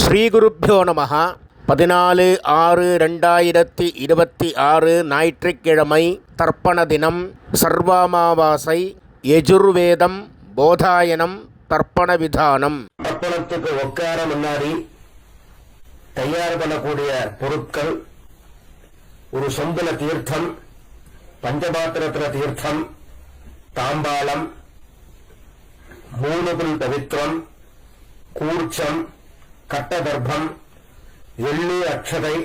ஸ்ரீகுருப்போ நமः. 14/6/2026 ஞாயிற்றுக்கிழமை தர்ப்பண தினம். சர்வாமாவாசை. யஜுர்வேதம் போதாயனம் தர்ப்பண விதானம். தர்ப்பணத்துக்கு உட்கார முன்னாடி தயார் பண்ணக்கூடிய பொருட்கள்: ஒரு சொம்புல தீர்த்தம், பஞ்சபாத்திரத்துல தீர்த்தம், தாம்பாளம், 3 புல் பவித்திரம், கூர்ச்சம், கட்டதர்ப்பம், எள்ளு, அக்ஷதை,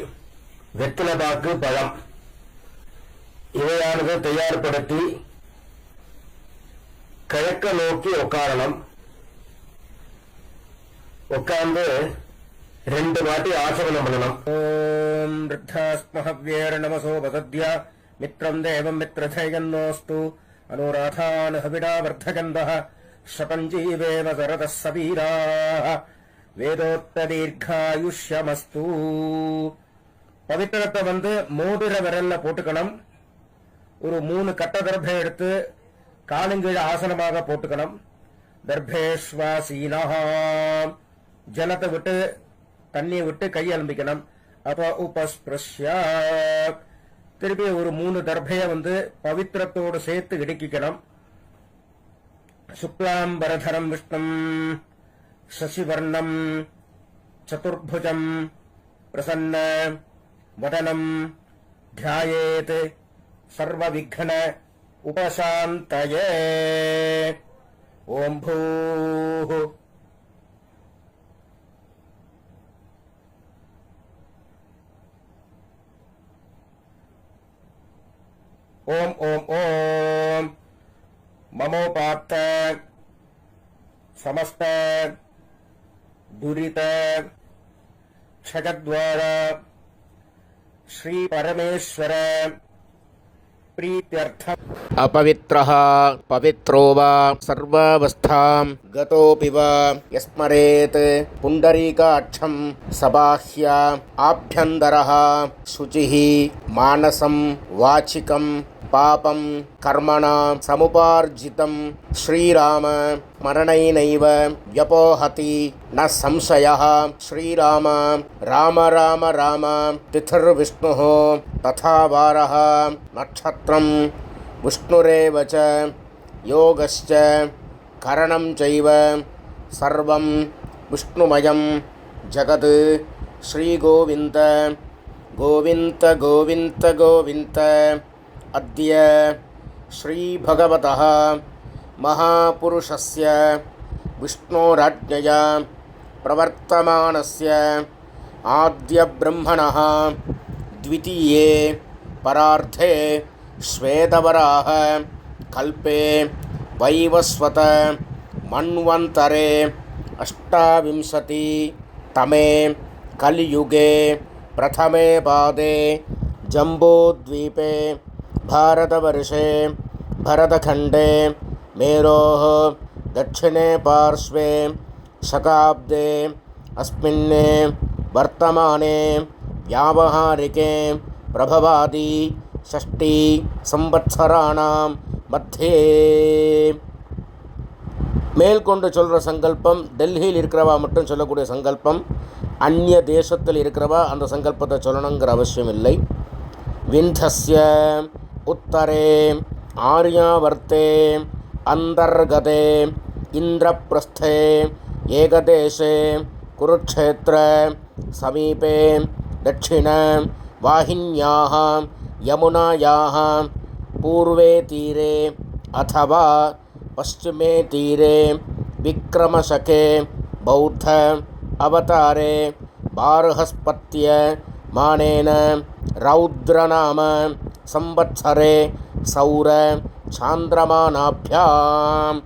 வெற்றிலபாக்கு, பழம் இவையானது தயார்படுத்தி கிழக்க நோக்கி உட்காரணும். உட்கார்ந்து 2 வாட்டி ஆசமனம் பண்ணணும். ஓம் ருத்தாஸ்மஹவ்யேர நமசோ பதத்யா மித்ரம் தேவம் மித்ரதயன்னோஸ்து அனுராதான் ஹவிடா வர்த்தகந்தः ஷபஞ்சீவேவ சரதः சபீராः வேதோக்ததீர்காயுஷ்யமஸ்து. பவித்திரத்தை மோதிர விரல்ல போட்டுக்கணும். ஒரு 3 கட்ட தர்பை எடுத்து காலுங்கீழ ஆசனமாக போட்டுக்கணும். தர்பேஸ்வாசீனா, ஜலத்தை விட்டு தண்ணியை விட்டு கை அலம்பிக்கணும். அப்ப உபஸ்பிருஷ்ய திருப்பி ஒரு 3 தர்பைய பவித்திரத்தோடு சேர்த்து இடுக்கிக்கணும். சுக்லாம்பரதரம் விஷ்ணும் சசிவர்ணம் சதுர்புஜம் பிரசன்ன வதனம் தியாயேத் சர்வவிக்ன உபசாந்தயே. ஓம் பூः ஓம் ஓம் ஓம் மமோபாத்த சமஸ்த துரித க்ஷயத்வார ஸ்ரீ பரமேஸ்வர प्रीत्यर्थम्. अपवित्रः पवित्रो वा सर्वावस्थां गतोऽपि वा यस्मरेत् पुण्डरीकाक्षं सबाह्य आभ्यन्तरः शुचिः मानसं वाचिकं पापं कर्मणा समुपार्जितं श्रीराम स्मरणैनैव व्यपोहति न संशयः. श्रीराम राम राम राम तिथिर्विष्णुः तथा वारः नक्षत्रं विष्णुरेव च योगश्च करणं चैव सर्वं विष्णुमयं जगत्. श्रीगोविन्द गोविन्द गोविन्द गोविन्द. अद्य श्रीभगवतः महापुरुषस्य विष्णोराज्ञया प्रवर्तमानस्य आद्यब्रह्मणः द्वितीये परार्धे श्वेतवराह कल्पे वैवस्वत मन्वन्तरे 28तमे कलियुगे प्रथमे पादे जम्बूद्वीपे भारतवर्षे भरतखण्डे मेरोः दक्षिणे पार्श्वे शकाब्दे अस्मिन् वर्तमाने व्यावहारिके प्रभवादि 6 संवत्सराणां मध्ये. மேல்கொண்டு சொல்கிற சங்கல்பம் டெல்லியில் இருக்கிறவா மட்டும் சொல்லக்கூடிய சங்கல்பம். அந்நிய தேசத்தில் இருக்கிறவா அந்த சங்கல்பத்தை சொல்லணுங்கிற அவசியம் இல்லை. விந்தஸ்ய உத்தரே ஆர்யாவர்த்தே அந்தர்கதே இந்திரப்ரஸ்தே ஏகதேசே குருக்ஷேத்திர சமீபே தட்சிண வாஹின்யாः யமுனாயாः பூர்வே தீரே அथवा पश्चिमे तीरे विक्रमशके बौद्ध अवतारे बार्हस्पत्य मानेन रौद्रनाम संवत्सरे सौर சாந்திரமானாபியாம்.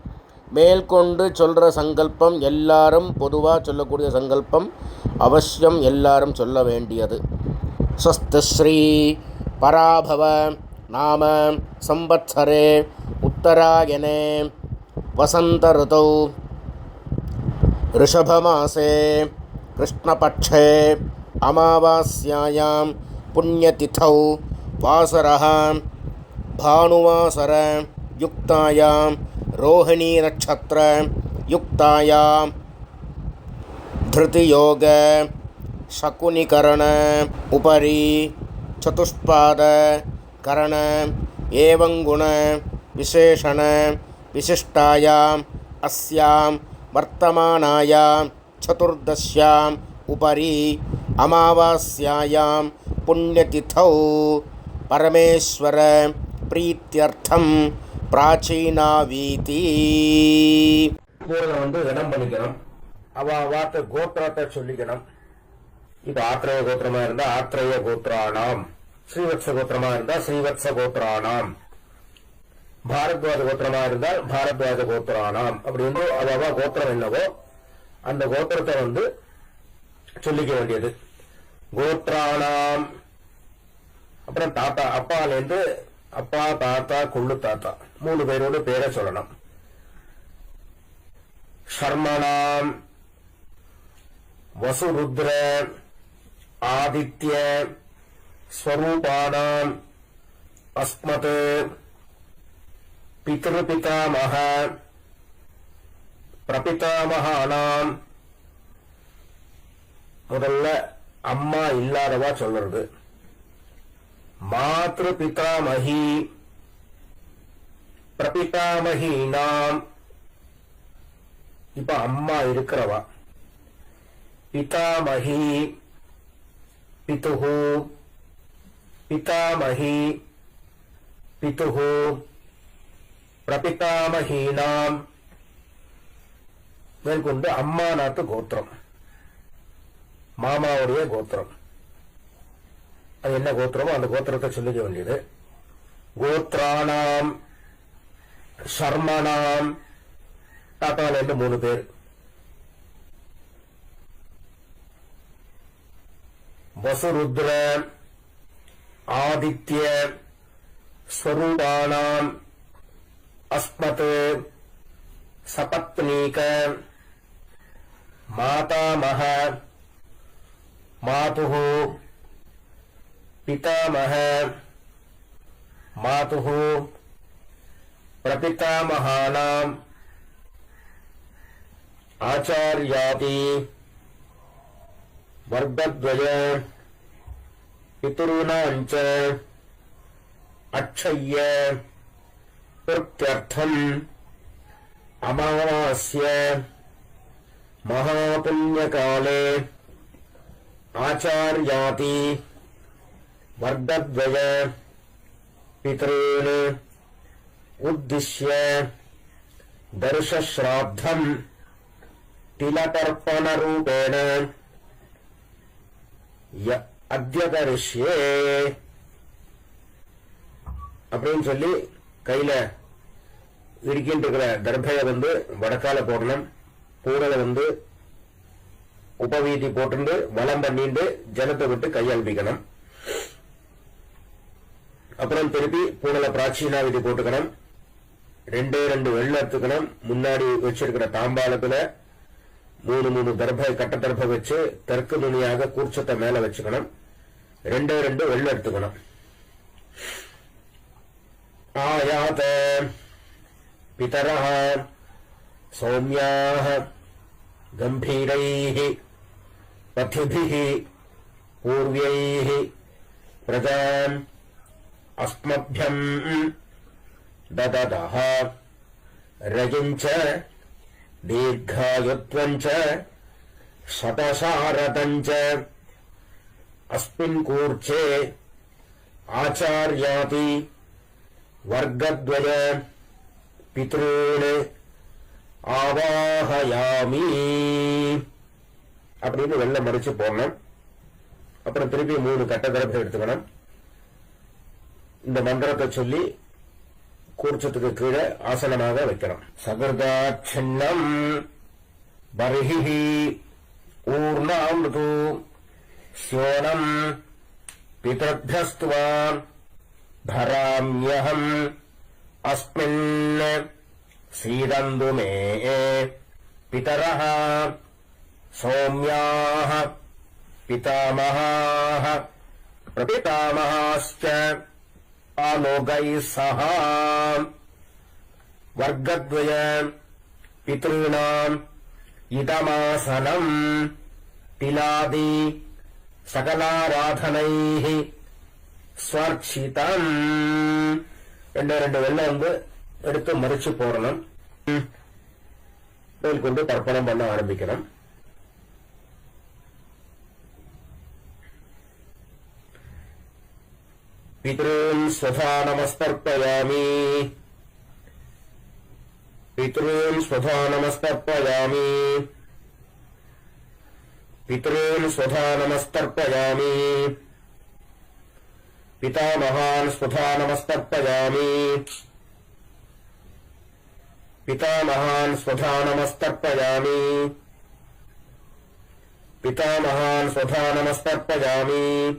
மேல்கொண்டு சொல்கிற சங்கல்பம் எல்லாரும் பொதுவாக சொல்லக்கூடிய சங்கல்பம், அவசியம் எல்லாரும் சொல்ல வேண்டியது. ஸ்வஸ்தி ஸ்ரீ பராபவ நாம சம்வத்சரே உத்தராயணே வசந்த ऋतौ ऋषभमासे कृष्णपक्षे अमावास्यायां पुण्यतिथौ वासरः भानुवासर युक्तायां रोहिणी नक्षत्र युक्तायां धृतियोग शकुनिकरण उपरि चतुष्पाद करण एवं गुण विशेषण विशिष्टायाम् अस्यां वर्तमानायां चतुर्दश्याम् उपरि अमावास्यायां पुण्यतिथौ परमेश्वर प्रीत्यर्थं प्राचीनावीति இடம் பண்ணிக்கணும். வார்த்தை கோத்திரத்தை சொல்லிக்கணும். இப்ப ஆத்ரேய கோத்திரமா இருந்தா ஆத்ரேய கோத்ராணாம், ஸ்ரீவத்ச கோத்திரமா இருந்தா ஸ்ரீவத்ச கோத்ராணாம், பாரத்வாஜ கோத்திரமா இருந்தால் பாரத்வாஜ கோத்திரானாம் அப்படின்னு அவ்வளவா கோத்திரம் என்னவோ அந்த கோத்திரத்தை சொல்லிக்க வேண்டியது. கோத்ரானாம் அப்புறம் தாத்தா, அப்பாலேருந்து அப்பா தாத்தா குள்ளு தாத்தா 3 பேரோட பேரை சொல்லணும். சர்மணாம் வசுருத்ர ஆதித்ய ஸ்வரூபானாம் அஸ்மத் பிதృபிதாமஹ பிரபிதாமஹானாம். முதல்ல அம்மா இல்லாதவா சொல்றது. மாத்ரு பிதாமஹி பிரபிதாமஹீனாம். இப்ப அம்மா இருக்கிறவா. பிதாமஹி பிதுஹு பிதாமஹி பிதுஹு பிரபிதாமஹீனாம். மேற்கொண்டு அம்மா நாத்து கோத்திரம், மாமாவுடைய கோத்திரம். அது என்ன கோத்திரமோ அந்த கோத்திரத்தை சொல்லிக்க வேண்டியது. கோத்ராணாம் சர்மணாம், தாத்தால இருந்து 3 பேர். வசுருத்ர ஆதித்ய ஸ்வரூபானாம் அஸ்மத் சபத்னீக மாதாமஹ மாதுஹு பிதாமஹ மாதுஹு பிரபிதாமஹானாம் ஆச்சார்யாதி வர்க்கத்வய பிதॄணாஞ்ச அக்ஷய்ய பிரத்யர்த்தம் அமாவாஸ்ய மகாபுண்யகாலே ஆச்சார்யாதி வர்க்கத்வய பிதॄன் உத்திஷ்ய தர்ஷஸ்ராத்தம் திலதர்ப்பண ரூபேண அத்யகரிஷ்யே அப்படின்னு சொல்லி கையில இருக்கின்ற தர்பைய வடக்கால போடணும். பூரலை உபவீதி போட்டு வலம் பண்ணிட்டு ஜலத்தை விட்டு கையல்பிக்கணும். அப்புறம் திருப்பி பூனல பிராச்சீனா விதி போட்டுக்கணும். 2 வெள்ளம் எடுத்துக்கணும். முன்னாடி வச்சிருக்கிற தாம்பாளத்துல 3 தர்பை கட்ட தர்பை வச்சு தெற்கு நுனியாக கூர்ச்சத்தை மேல வச்சுக்கணும். 2 வெள்ளம் எடுத்துக்கணும். ஆயாத பிதரஹ சௌமியாஹ கம்பீரைஹ பதிபிஹ பூர்வைஹ பிரஜான் அஸ்மப்யம் தததஹ ரஜஞ்ச தீர்காயுத்வஞ்ச சதசாரதஞ்ச அஸ்மின் கூர்ச்சே ஆச்சார்யாதி வர்க்கத்வய பித்ரூன் ஆவாஹயாமி அப்படின்னு வெள்ளம் மடிச்சு போடணும். அப்புறம் திருப்பி 3 கட்ட தரப்பை எடுத்துக்கணும். இந்த மந்திரத்தை சொல்லி கூர்ச்சத்துக்கு கீழே ஆசனமாக வைக்கணும். சகிருதாட்சின்னம் பர்ஹி ஊர்ணாமிருது ஸ்யோனம் பிதர்பியஸ்துவான் धराम्यहम् अस्मिन् सीदन्तु मे पितरः सौम्याः पितामहाः प्रपितामहाश्च आलोकैः सह वर्गद्वय पितॄणाम् इदमासनम् तिलादि सकलाराधनैः ஸ்வர்ச்சிதம். ரெண்டு வெள்ளம் எடுத்து மறிச்சு போடணும். கோயில் கொண்டு தர்ப்பணம் பண்ண ஆரம்பிக்கணும். பித்ருன் ஸ்வதா நமஸ்தர்ப்பயாமி. பித்ருன் ஸ்வதா நமஸ்தர்ப்பயாமி. பித்ருன் ஸ்வதா நமஸ்தர்ப்பயாமி. पितामहान् स्वधा नमस्तर्पयामि. पितामहान् स्वधा नमस्तर्पयामि. पितामहान् स्वधा नमस्तर्पयामि.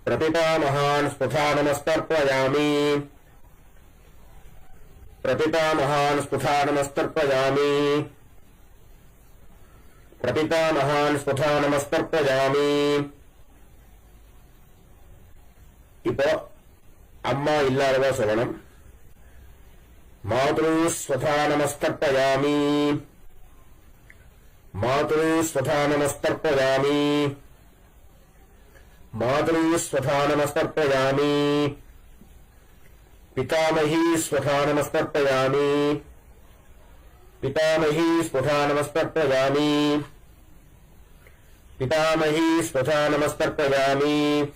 प्रपितामहान् स्वधा नमस्तर्पयामि. प्रपितामहान् स्वधा नमस्तर्पयामि. प्रपितामहान् स्वधा नमस्तर्पयामि. இப்போ அம்மா இல்லாததா சொல்லணும். மாத்ரு ஸ்வதா நமஸ்தர்ப்பயாமி. மாத்ரு ஸ்வதா நமஸ்தர்ப்பயாமி. மாத்ரு ஸ்வதா நமஸ்தர்ப்பயாமி. பிதாமஹி ஸ்வதா நமஸ்தர்ப்பயாமி. பிதாமஹி ஸ்வதா நமஸ்தர்ப்பயாமி. பிதாமஹி ஸ்வதா நமஸ்தர்ப்பயாமி.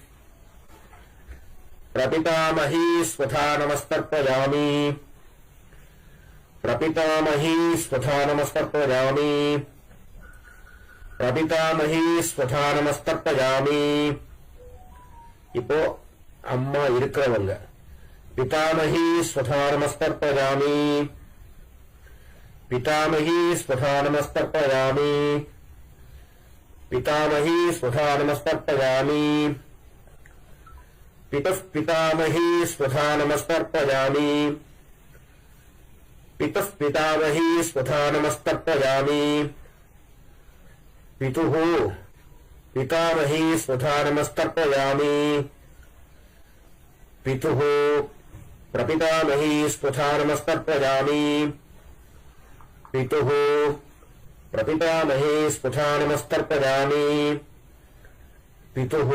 प्रपितामही स्वधा नमस्तर्पयामि. प्रपितामही स्वधा नमस्तर्पयामि. प्रपितामही स्वधा नमस्तर्पयामि. இப்போ அம்மா இருக்கிறவங்க பிதாமஹி ஸ்வதா நமஸ்தர்ப்பயாமி. பிதாமஹி ஸ்வதா நமஸ்தர்ப்பயாமி. பிதாமஹி ஸ்வதா நமஸ்தர்ப்பயாமி. पितुः पितामही स्वधा नमस्तर्पयामि. पितुः पितामही स्वधा नमस्तर्पयामि. पितुः पितामही स्वधा नमस्तर्पयामि. पितुः प्रपितामही स्वधा नमस्तर्पयामि. पितुः प्रपितामही स्वधा नमस्तर्पयामि. पितुः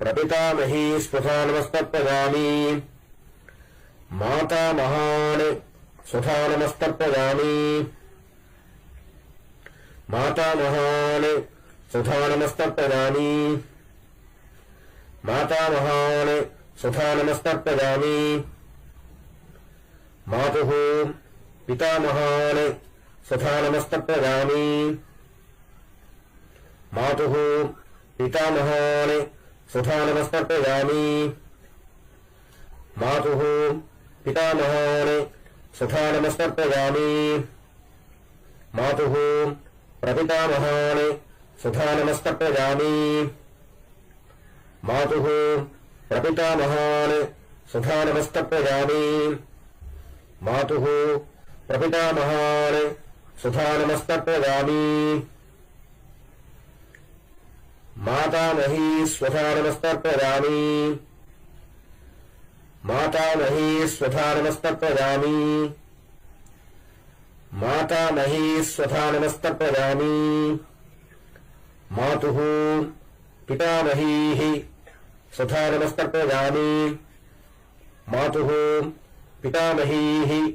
प्रपितामही स्वधा नमस्तर्पयामि. मातामहान् स्वधा नमस्तर्पयामि. मातामहान् स्वधा नमस्तर्पयामि. मातामहान् स्वधा नमस्तर्पयामि. मातुः पितामहान् स्वधा नमस्तर्पयामि. मातुः पितामहान् स्वधा नमस्तर्पयामि. मातुः पितामहान् स्वधा नमस्तर्पयामि. मातुः प्रपितामहान् स्वधा नमस्तर्पयामि. मातुः प्रपितामहान् स्वधा नमस्तर्पयामि. मातुः प्रपितामहान् स्वधा नमस्तर्पयामि. मातामही स्वधा नमस्तर्पयामि. मातामही स्वधा नमस्तर्पयामि. मातामही स्वधा नमस्तर्पयामि. मातुः पितामहीः स्वधा नमस्तर्पयामि. मातुः पितामहीः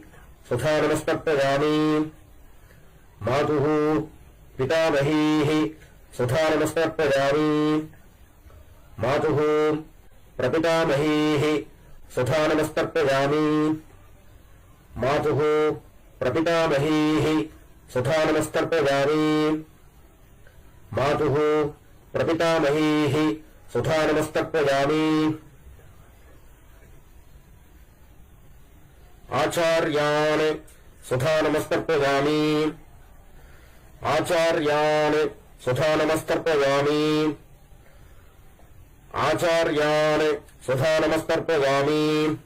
स्वधा नमस्तर्पयामि. मातुः पितामहीः स्वधा नमस्तर्पयामि. मातुः प्रपितामहीः स्वधा नमस्तर्पयामि. मातुः प्रपितामहीः स्वधा नमस्तर्पयामि. मातुः प्रपितामहीः स्वधा नमस्तर्पयामि. आचार्यान् स्वधा नमस्तर्पयामि. आचार्यान् स्वधा नमस्तर्पयामि. आचार्यान् स्वधा नमस्तर्पयामि.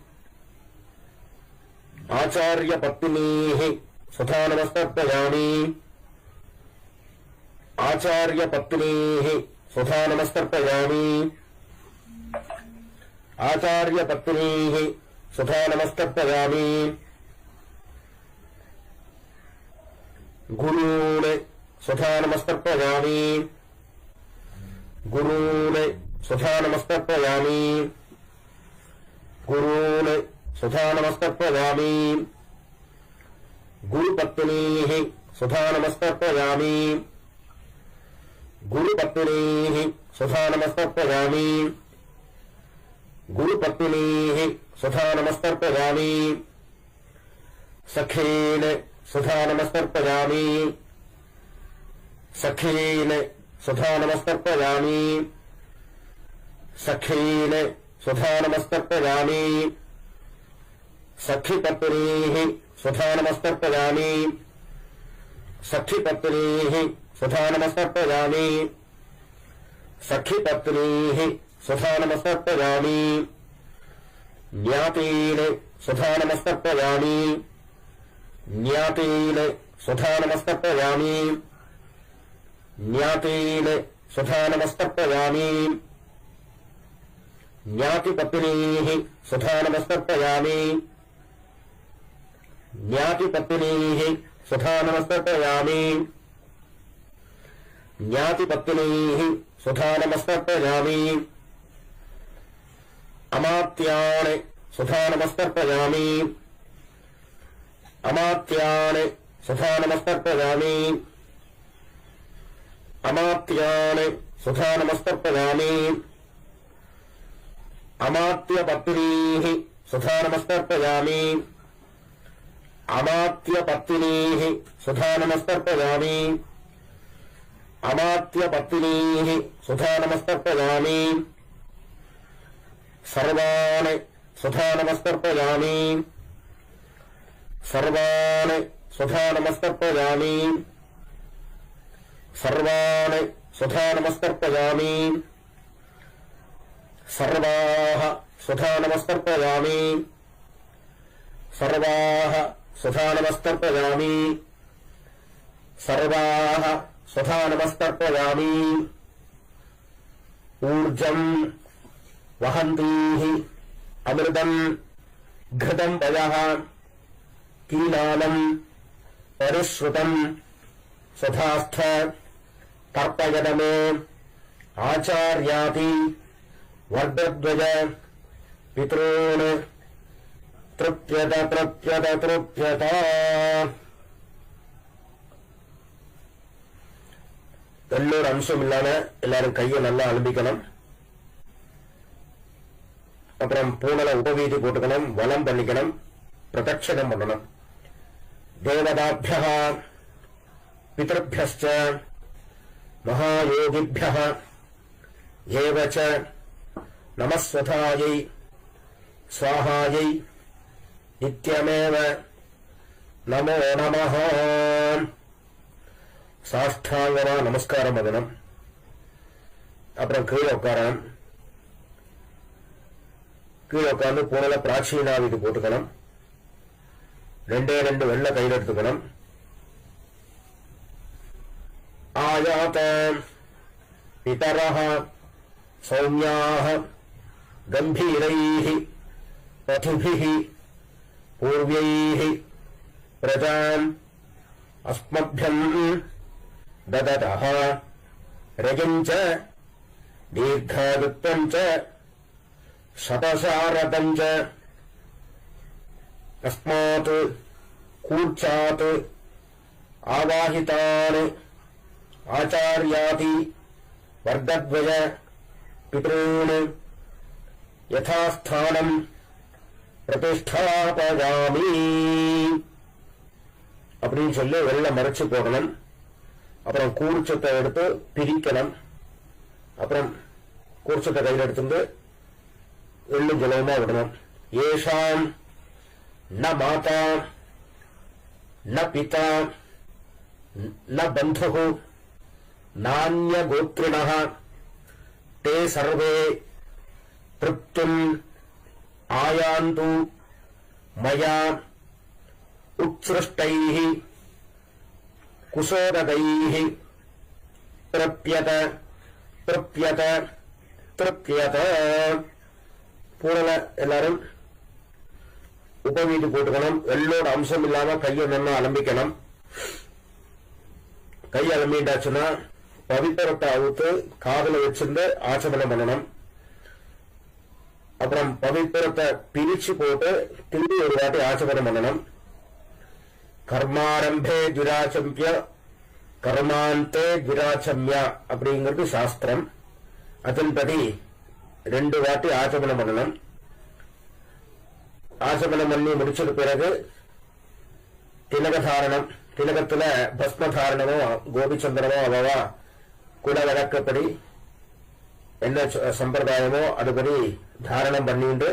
आचार्यपत्नीः स्वधा नमस्तर्पयामि. आचार्यपत्नीः स्वधा नमस्तर्पयामि. आचार्यपत्नीः स्वधा नमस्तर्पयामि. गुरून् स्वधा नमस्तर्पयामि गुरून् स्वधा नमस्तर्पयामि गुरून् स्वधा नमस्तर्पयामि गुरुपत्नीः स्वधा नमस्तर्पयामि गुरुपत्नीः स्वधा नमस्तर्पयामि गुरुपत्नीः स्वधा नमस्तर्पयामि सखीन् स्वधा नमस्तर्पयामि सखीन् स्वधा नमस्तर्पयामि सखीन् स्वधा नमस्तर्पयामि सखीपत्नीः स्वधा नमस्तर्पयामि सखीपत्नीः स्वधा नमस्तर्पयामि सखीपत्नीः स्वधा नमस्तर्पयामि ज्ञातीन् स्वधा नमस्तर्पयामि ज्ञातीन् स्वधा नमस्तर्पयामि ज्ञातीन् स्वधा नमस्तर्पयामि ज्ञातिपत्नीः स्वधा नमस्तर्पयामि ज्ञातिपत्नीः स्वधा नमस्तर्पयामि ज्ञातिपत्नीः स्वधा नमस्तर्पयामि अमात्यान् स्वधा नमस्तर्पयामि अमात्यान् स्वधा नमस्तर्पयामि अमात्यान् स्वधा नमस्तर्पयामि अमात्यपत्नीः स्वधा नमस्तर्पयामि अमात्यपत्नीः स्वधा नमस्तर्पयामि अमात्यपत्नीः स्वधा नमस्तर्पयामि सर्वान् स्वधा नमस्तर्पयामि सर्वान् स्वधा नमस्तर्पयामि सर्वान् स्वधा नमस्तर्पयामि सर्वाः स्वधा नमस्तर्पयामि सर्वाः स्वधा नमस्तर्पयामि सर्वाः स्वधा नमस्तर्पयामि ऊर्जम् वहन्तीः अमृतम् घृतम् पयः कीलालम् परिश्रुतम् स्वधास्थ तर्पयत मे आचार्याति वर्गद्वय पितॄन् तृप्यत तृप्यत तृप्यत எல்லோரு அம்சம் இல்லாம எல்லாரும் கையை நல்லா அலம்பிக்கணும். அப்புறம் பூனல உபவீதி போட்டுக்கணும், வலம் பண்ணிக்கணும், பிரதட்சணம் பண்ணணும். தேவதாபியः பிதృभ्यश्च மகாயோகிभ्यः ஏவ ச நமஸ்வதாயை ஸ்வாஹாயை நித்யமேவ நமோ நமः. சாஷ்டாங்கமா நமஸ்காரம் பண்ணணும். அப்புறம் கீழே உட்காரணும். கீழே உட்கார்ந்து பூனல பிராச்சீனாவிதி போட்டுக்கணும். 2 வெள்ளை கையில் எடுத்துக்கணும். ஆயாத பிதரஹ சௌமியாஹ கம்பீரைஹ பதுபிஹ பூர்வைஹ பிரஜாம் அஸ்மभ्यम् ददतः रजम् च दीर्घायुक्तम् च शतसारथम् च अस्मात् कूर्चात् आवाहितान् आचार्याति वर्गद्वय पितॄन् यथास्थानम् प्रतिष्ठापयामि அப்படின்னு சொல்லி வெள்ள மறைச்சு போடணும். அப்புறம் கூர்ச்சத்தை எடுத்து பிரிக்கணும். அப்புறம் கூர்ச்சத்தை கையில் எடுத்து எள்ளு ஜலமா விடணும். ஏஷாம் ந மாதா ந பிதா ந பந்து நான்ய கோத்ரிணः ते सर्वे तृप्तुम् आयान्तु मया उत्सृष्टैः कुशोदकैः तृप्यत तृप्यत तृप्यत. பூரல எல்லாரும் உபவீதி போட்டுக்கணும். எள்ளோட அம்சம் இல்லாம கையை நல்லா அலம்பிக்கணும். கை அலம்பிண்டாச்சுன்னா பவித்திரத்தை அவுத்து காதுல வச்சிருந்து ஆச்சமனம் பண்ணணும். அப்புறம் பவித்திரத்தை பிரிச்சு போட்டு திரும்பி ஒரு வாட்டி ஆச்சமனம் பண்ணணும். கர்மாரம்பே துராச்சம்பிய கர்மாந்தே துராச்சம்யா அப்படிங்கிறது சாஸ்திரம். அதன்படி 2 வாட்டி ஆச்சமனம் பண்ணணும். ஆச்சமனம் பண்ணி முடிச்சது பிறகு திலகதாரணம், திலகத்துல பஸ்மதாரணமோ கோபிச்சந்திரமோ அவவா கூட வழக்கப்படி என்ன சம்பிரதாயமோ அதுபடி தாரணம் பண்ணிட்டு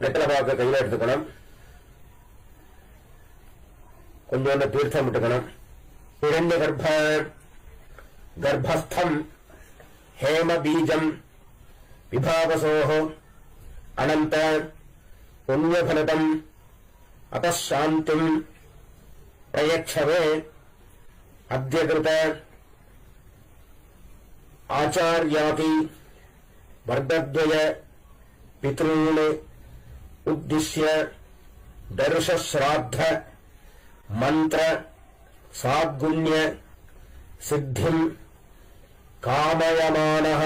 வெத்தலை பாக்க கையில எடுத்துக்கணும். கொஞ்சோண்டு தீர்த்தம் விட்டுக்கணும். இரண்டு கர்ப்பஸ்தம் ஹேம பீஜம் விபாவசோஹோ அனந்த புண்ணியபலதம் அபசாந்திம் பிரயச்சவே அத்யகிருத ஆச்சார்யாதி வர்தத்வய பித்ரூன் உத்திஷ்ய தர்ஷஸ்ராத்த மந்திர சாத்குண்ய சித்திம் காமயமானः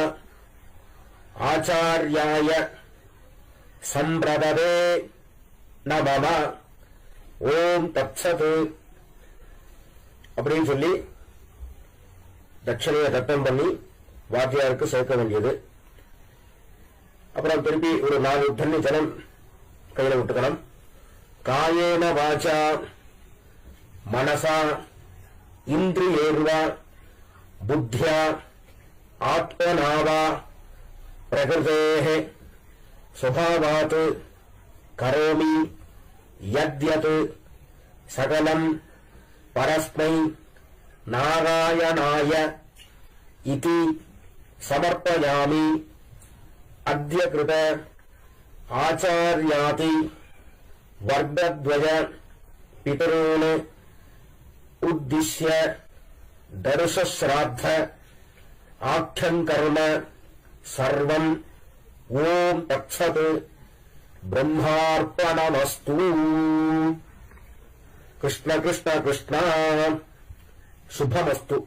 ஆச்சார்யாய சம்பிரததே நமம ஓம் தத்சத் அப்படின்னு சொல்லி தட்சணையை தட்டம் பண்ணி வாத்தியாருக்கு சேர்க்க வேண்டியது. அப்புறம் திருப்பி ஒரு 4 தண்ணி ஜலம் கையில விட்டுக்கணும். காயேன வாச்சா மனசா இந்திரியேர்வா புத்தியா ஆத்மனாவா பிரகிருதேஹ சுபாவாத் கரோமி யத்யத் சகலம் பரஸ்மை நாராயணாய இதி சமர்ப்பயாமி அத்ய கிருத ஆச்சார்யாதி வர்தத்வய பிதரூன் உத்திஷ்ய தர்ஷஸ்ராத்த ஆख्यं கர்ம சர்வம் ஓம் தத்சத் பிரம்மார்ப்பணமஸ்து. கிருஷ்ண கிருஷ்ண கிருஷ்ண சுபமஸ்து.